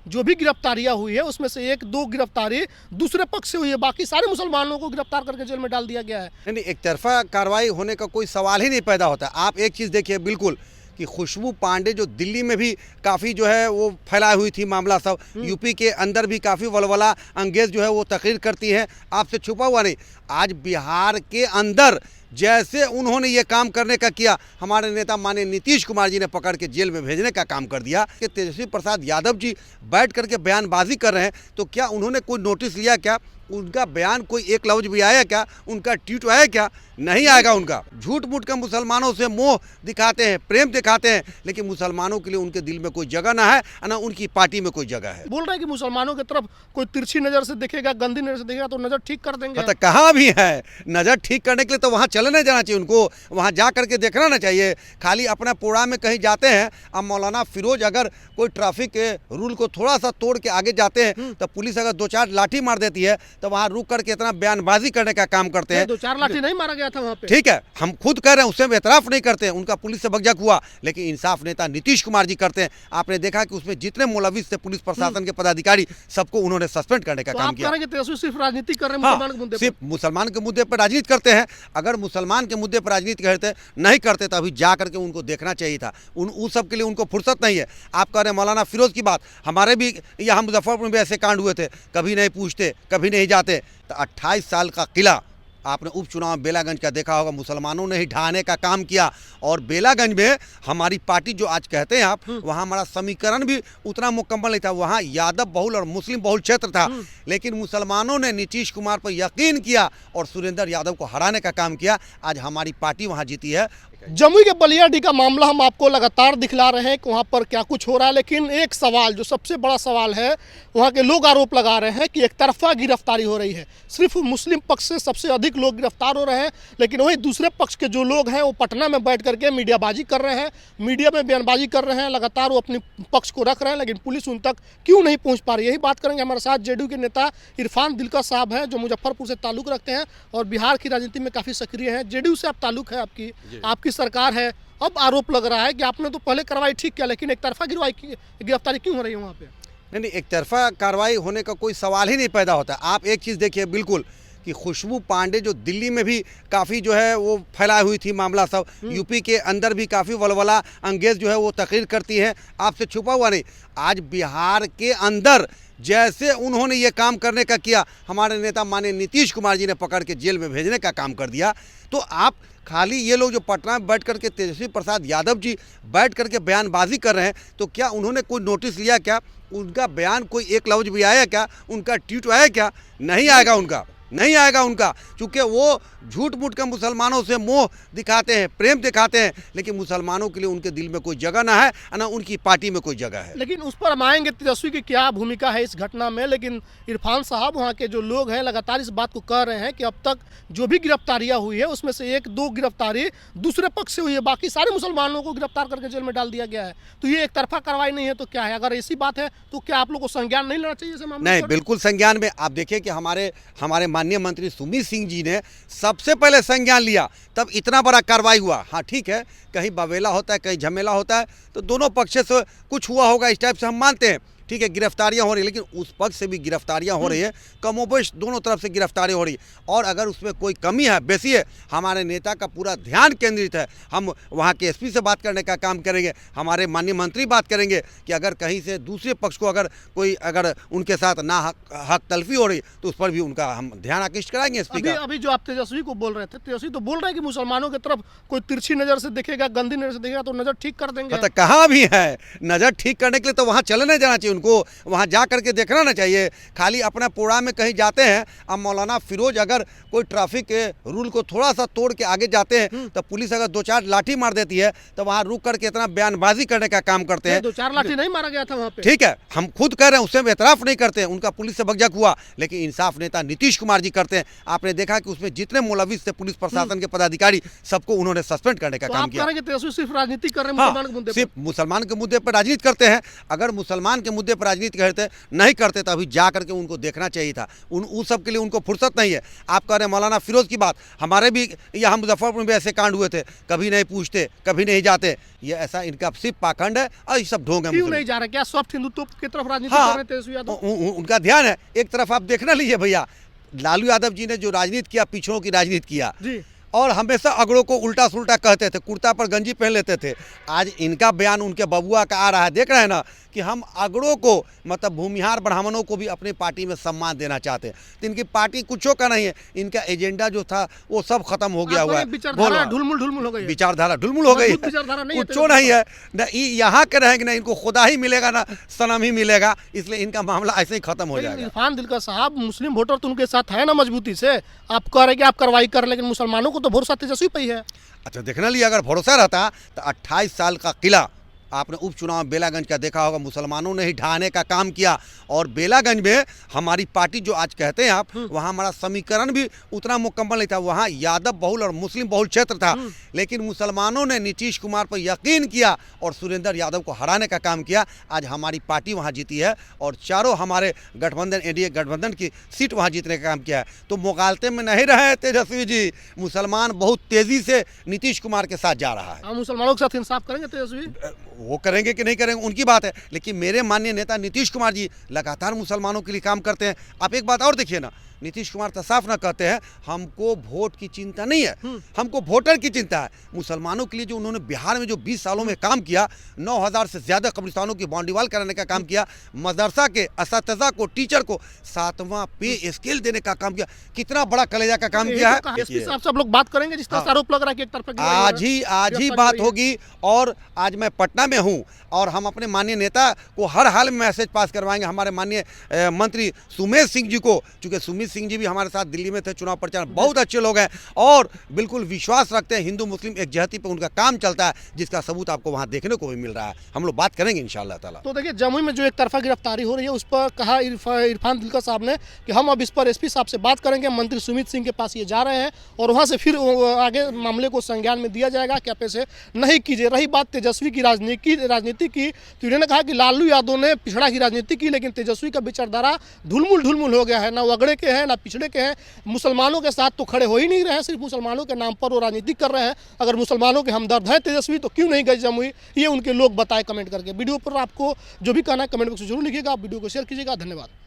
जो भी गिरफ्तारियां हुई है उसमें से एक दो गिरफ्तारी दूसरे पक्ष से हुई है, बाकी सारे मुसलमानों को गिरफ्तार करके जेल में डाल दिया गया है। नहीं, एक तरफा कार्रवाई होने का कोई सवाल ही नहीं पैदा होता। आप एक चीज़ देखिए बिल्कुल कि खुशबू पांडे जो दिल्ली में भी काफ़ी जो है वो फैलाई हुई थी मामला सब, यूपी के अंदर भी काफ़ी वलवला अंगेज जो है वो तकरीर करती है, आपसे छुपा हुआ नहीं। आज बिहार के अंदर जैसे उन्होंने ये काम करने का किया, हमारे नेता माननीय नीतीश कुमार जी ने पकड़ के जेल में भेजने का काम कर दिया कि तेजस्वी प्रसाद यादव जी बैठ करके बयानबाजी कर रहे हैं, तो क्या उन्होंने कोई नोटिस लिया? क्या उनका बयान कोई एक लफ्ज भी आया? क्या उनका ट्वीट आया? क्या नहीं आएगा उनका। झूठ मूठ का मुसलमानों से मोह दिखाते हैं, प्रेम दिखाते हैं, लेकिन मुसलमानों के लिए उनके दिल में कोई जगह ना है, ना उनकी पार्टी में कोई जगह है। बोल रहे हैं कि मुसलमानों की तरफ कोई तिरछी नज़र से देखेगा, गंदी नज़र से देखेगा तो नज़र ठीक कर देंगे। तो कहाँ भी है नज़र ठीक करने के लिए? तो वहाँ चले नहीं जाना चाहिए उनको, वहाँ जा करके देखना ना चाहिए। खाली अपना पोड़ा में कहीं जाते हैं। अब मौलाना फिरोज अगर कोई ट्रैफिक के रूल को थोड़ा सा तोड़ के आगे जाते हैं तो पुलिस अगर 2-4 लाठी मार देती है, तो वहाँ रुक करके इतना बयानबाजी करने का काम करते हैं। 2-4 लाठी नहीं मारा गया था वहाँ पे। ठीक है, हम खुद कह रहे हैं, उससे हम एतराफ़ नहीं करते हैं, उनका पुलिस से बकझक हुआ, लेकिन इंसाफ नेता नीतीश कुमार जी करते हैं। आपने देखा कि उसमें जितने मुलविस थे पुलिस प्रशासन के पदाधिकारी, सबको उन्होंने सस्पेंड करने का काम किया। तेजस्वी सिर्फ राजनीति कर रहे हैं हाँ, मुसलमान के मुद्दे पर। सिर्फ मुसलमान के मुद्दे पर राजनीति करते हैं। अगर मुसलमान के मुद्दे पर राजनीति करते नहीं करते तो अभी जा करके उनको देखना चाहिए था। उन सब के लिए उनको फुर्सत नहीं है। आप कह रहे हैं मौलाना फिरोज की बात, हमारे भी यहाँ मुजफ्फरपुर में भी ऐसे कांड हुए थे, कभी नहीं पूछते, कभी नहीं जाते। तो 28 साल का किला आपने उपचुनाव बेलागंज का देखा होगा, मुसलमानों ने ही ढहाने का काम किया। और बेलागंज में हमारी पार्टी जो आज कहते हैं आप, वहाँ हमारा समीकरण भी उतना मुकम्मल नहीं था। वहाँ यादव बहुल और मुस्लिम बहुल क्षेत्र था, लेकिन मुसलमानों ने नीतीश कुमार पर यकीन किया और सुरेंद्र यादव को हराने का काम किया। आज हमारी पार्टी वहाँ जीती है। जमुई के बलियाडीह का मामला हम आपको लगातार दिखला रहे हैं कि वहाँ पर क्या कुछ हो रहा है, लेकिन एक सवाल जो सबसे बड़ा सवाल है, वहाँ के लोग आरोप लगा रहे हैं कि एक तरफा गिरफ्तारी हो रही है। सिर्फ मुस्लिम पक्ष से सबसे अधिक लोग गिरफ्तार हो रहे हैं, लेकिन वहीं दूसरे पक्ष के जो लोग हैं वो पटना में बैठ करके मीडियाबाजी कर रहे हैं, मीडिया में बयानबाजी कर रहे हैं, लगातार वो अपने पक्ष को रख रहे हैं, लेकिन पुलिस उन तक क्यों नहीं पहुँच पा रही है। यही बात करेंगे। हमारे साथ जेडीयू के नेता इरफान दिलकर साहब हैं, जो मुजफ्फरपुर से ताल्लुक़ रखते हैं और बिहार की राजनीति में काफ़ी सक्रिय हैं। जेडीयू से आप ताल्लुक़ है, आपकी सरकार है। अब आरोप लग रहा है कि आपने तो पहले कार्रवाई ठीक किया, लेकिन एक तरफा गिरफ्तारी क्यों हो रही है वहाँ पे? नहीं, एक तरफा कार्रवाई होने का कोई सवाल ही नहीं पैदा होता। आप एक चीज़ देखिए बिल्कुल कि खुशबू पांडे जो दिल्ली में भी काफ़ी जो है वो फैलाई हुई थी मामला सब, यूपी के अंदर भी काफ़ी वलवला अंगेज जो है वो तकरीर करती है, आपसे छुपा हुआ नहीं। आज बिहार के अंदर जैसे उन्होंने ये काम करने का किया, हमारे नेता माननीय नीतीश कुमार जी ने पकड़ के जेल में भेजने का काम कर दिया। तो आप खाली ये लोग जो पटना में बैठ करके तेजस्वी प्रसाद यादव जी बैठ करके बयानबाजी कर रहे हैं, तो क्या उन्होंने कोई नोटिस लिया? क्या उनका बयान कोई एक लफ्ज भी आया? क्या उनका ट्वीट आया? क्या नहीं आएगा उनका, नहीं आएगा उनका, क्योंकि वो झूठ मूठ का मुसलमानों से मोह दिखाते हैं, प्रेम दिखाते हैं, लेकिन मुसलमानों के लिए उनके दिल में कोई जगह ना है, ना उनकी पार्टी में कोई जगह है। लेकिन उस पर हम आएंगे तेजस्वी की क्या भूमिका है इस घटना में। लेकिन इरफान साहब, वहाँ के जो लोग हैं लगातार इस बात को कह रहे हैं कि अब तक जो भी गिरफ्तारियां हुई है उसमें से एक दो गिरफ्तारी दूसरे पक्ष से हुई है, बाकी सारे मुसलमानों को गिरफ्तार करके जेल में डाल दिया गया है। तो ये एक तरफा कार्रवाई नहीं है तो क्या है? अगर ऐसी बात है तो क्या आप लोग को संज्ञान नहीं लेना चाहिए इस मामले? नहीं, बिल्कुल संज्ञान में। आप देखिए कि हमारे माननीय मंत्री सुमित सिंह जी ने सबसे पहले संज्ञान लिया, तब इतना बड़ा कार्रवाई हुआ। हाँ ठीक है, कहीं बवेला होता है, कहीं झमेला होता है, तो दोनों पक्ष से कुछ हुआ होगा, इस टाइप से हम मानते हैं। ठीक है, गिरफ्तारियां हो रही है, लेकिन उस पक्ष से भी गिरफ्तारियां हो रही है, कमोबेश दोनों तरफ से गिरफ्तारियां हो रही है। और अगर उसमें कोई कमी है, बेसी है, हमारे नेता का पूरा ध्यान केंद्रित है। हम वहाँ के एसपी से बात करने का काम करेंगे, हमारे माननीय मंत्री बात करेंगे कि अगर कहीं से दूसरे पक्ष को अगर उनके साथ ना हक तलफी हो रही तो उस पर भी उनका हम ध्यान आकृष्ट कराएंगे एसपी का। अभी जो आप तेजस्वी को बोल रहे थे, तेजस्वी तो बोल रहे हैं कि मुसलमानों की तरफ कोई तिरछी नज़र से देखेगा, गंदी नज़र से देखेगा तो नज़र ठीक कर देंगे। तो कहाँ भी है नज़र ठीक करने के लिए? तो वहाँ चले नहीं जाना चाहिए उनको, वहाँ जा करके देखना ना चाहिए। खाली अपना पोड़ा में कहीं जाते हैं। अब मौलाना फिरोज अगर कोई ट्रैफिक के रूल को थोड़ा सा तोड़ के आगे जाते हैं तो पुलिस अगर 2-4 लाठी मार देती है, तो वहाँ रुक करके इतना बयानबाजी करने का काम करते हैं। 2-4 लाठी नहीं मारा गया था वहाँ पे। ठीक है, हम खुद कह रहे हैं, उससे हम एतराफ़ नहीं करते हैं, उनका पुलिस से बकझक हुआ, लेकिन इंसाफ नेता नीतीश कुमार जी करते हैं। आपने देखा कि उसमें जितने मुलविस थे पुलिस प्रशासन के पदाधिकारी, सबको उन्होंने सस्पेंड करने का काम किया। तेजस्वी सिर्फ राजनीति कर रहे हैं मुसलमान के मुद्दे पर। सिर्फ मुसलमान के मुद्दे पर राजनीति करते हैं। अगर मुसलमान के मुद्दे मुद्दे पर राजनीति करते नहीं करते तो अभी जा करके उनको देखना चाहिए था। उस सब के लिए उनको फुर्सत नहीं है। आप कह रहे हैं मौलाना फिरोज की बात, हमारे भी यहाँ मुजफ्फरपुर में ऐसे कांड हुए थे, कभी नहीं पूछते, कभी नहीं जाते। ये ऐसा इनका सिर्फ पाखंड है और ये सब ढोंग है। क्यों नहीं जा रहे? क्या सॉफ्ट हिंदुत्व की तरफ राजनीति हाँ, कर रहे हैं तेजस्वी यादव? उनका ध्यान है एक तरफ। आप देखना लीजिए भैया, लालू यादव जी ने जो राजनीति किया, पिछड़ों की राजनीति किया जी। और हमेशा अगड़ों को उल्टा सुल्टा कहते थे, कुर्ता पर गंजी पहन लेते थे। आज इनका बयान उनके बबुआ का आ रहा है, देख रहे हैं ना कि हम अगड़ों को मतलब भूमिहार ब्राह्मणों को भी अपनी पार्टी में सम्मान देना चाहते हैं। तो इनकी पार्टी कुछों का नहीं है, इनका एजेंडा जो था वो सब खत्म हो गया हुआ है। विचारधारा ढुलमुल हो गई है। विचारधारा ढुलमुल हो गई है, विचारधारा नहीं है कुछो नहीं है न। यहाँ के रहेंगे ना, इनको खुदा ही मिलेगा ना सनम ही मिलेगा, इसलिए इनका मामला ऐसे ही खत्म हो जाएगा। इरफान दिलकर साहब, मुस्लिम वोटर तो उनके साथ है ना मजबूती से। आप कह रहे हैं कि आप कार्रवाई कर, लेकिन मुसलमानों को तो भरोसा तेजस्वी पे ही है। अच्छा देखना लिए, अगर भरोसा रहता तो 28 साल का किला आपने उपचुनाव बेलागंज का देखा होगा, मुसलमानों ने ही ढहाने का काम किया। और बेलागंज में हमारी पार्टी जो आज कहते हैं आप, वहाँ हमारा समीकरण भी उतना मुकम्मल नहीं था। वहाँ यादव बहुल और मुस्लिम बहुल क्षेत्र था, लेकिन मुसलमानों ने नीतीश कुमार पर यकीन किया और सुरेंद्र यादव को हराने का काम किया। आज हमारी पार्टी वहाँ जीती है और चारों हमारे गठबंधन एनडीए गठबंधन की सीट वहाँ जीतने का काम किया है। तो मुगालते में नहीं रहे तेजस्वी जी, मुसलमान बहुत तेज़ी से नीतीश कुमार के साथ जा रहा है। हम मुसलमानों के साथ इंसाफ करेंगे तेजस्वी? वो करेंगे कि नहीं करेंगे उनकी बात है, लेकिन मेरे माननीय नेता नीतीश कुमार जी लगातार मुसलमानों के लिए काम करते हैं। आप एक बात और देखिए ना, नीतीश कुमार तो साफ ना कहते हैं हमको वोट की चिंता नहीं है, हमको वोटर की चिंता है। मुसलमानों के लिए जो उन्होंने बिहार में जो 20 सालों में काम किया, 9000 से ज़्यादा कब्रिस्तानों की बाउंड्री वॉल कराने का काम किया, मदरसा के असातिज़ा को, टीचर को 7वां पे स्केल देने का काम किया, कितना बड़ा कलेजा का काम किया है। एसपी साहब से आप लोग बात करेंगे जिस तरह से आरोप लग रहा है कि एक तरफ आज ही बात होगी। और आज मैं पटना में हूँ और हम अपने माननीय नेता को हर हाल में मैसेज पास करवाएंगे, हमारे माननीय मंत्री सुमेश सिंह जी को, चूँकि सुमित सिंह जी भी हमारे साथ दिल्ली में थे चुनाव प्रचार, बहुत अच्छे लोग हैं और बिल्कुल विश्वास रखते हैं हिंदू मुस्लिम एकजहती पे उनका काम चलता है, जिसका सबूत आपको वहाँ देखने को भी मिल रहा है। हम लोग बात करेंगे इंशाअल्लाह ताला। तो देखिए, जमुई में जो एक तरफा गिरफ्तारी हो रही है, उस पर कहा इरफान दिलकर साहब ने कि हम अब इस पर एसपी साहब से बात करेंगे, मंत्री सुमित सिंह के पास ये जा रहे हैं और वहाँ से फिर आगे मामले को संज्ञान में दिया जाएगा कि आप ऐसे नहीं कीजिए। रही बात तेजस्वी की राजनीति की, तो इन्होंने कहा कि लालू यादव ने पिछड़ा की राजनीति की, लेकिन तेजस्वी का विचारधारा ढुलमुल हो गया है, ना वो अगड़े के हैं ना पिछड़े के हैं। मुसलमानों के साथ तो खड़े हो ही नहीं रहे हैं, सिर्फ मुसलमानों के नाम पर वो राजनीति कर रहे हैं। अगर मुसलमानों के हमदर्द है तेजस्वी, तो क्यों नहीं गए जमुई? ये उनके लोग बताए कमेंट करके। वीडियो पर आपको जो भी कहना है कमेंट बॉक्स में जरूर लिखिएगा। आप वीडियो को शेयर कीजिएगा। धन्यवाद।